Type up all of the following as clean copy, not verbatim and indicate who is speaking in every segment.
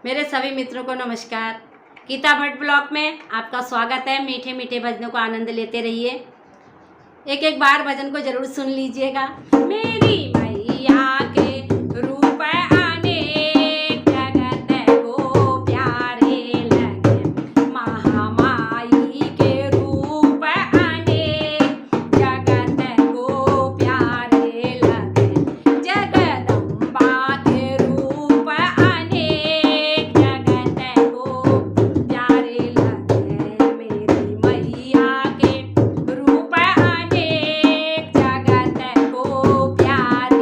Speaker 1: मेरे सभी मित्रों को नमस्कार। गीता भट्ट ब्लॉग में आपका स्वागत है। मीठे मीठे भजनों को आनंद लेते रहिए। एक एक बार भजन को जरूर सुन लीजिएगा। मेरी मैया के रूप अनेक जगत को प्यारे लगे, महामाई के रूप अनेक जगत को प्यारे लगे, जगदम्बा के रूप अनेक जगत को प्यारे लगे, मेरी मैया के रूप अनेक जगत को प्यारे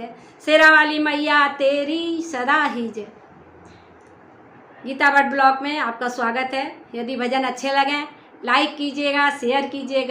Speaker 1: जय, शेरा वाली मैया तेरी सदा ही जय। गीता भट्ट ब्लॉग में आपका स्वागत है। यदि भजन अच्छे लगें लाइक कीजिएगा, शेयर कीजिएगा।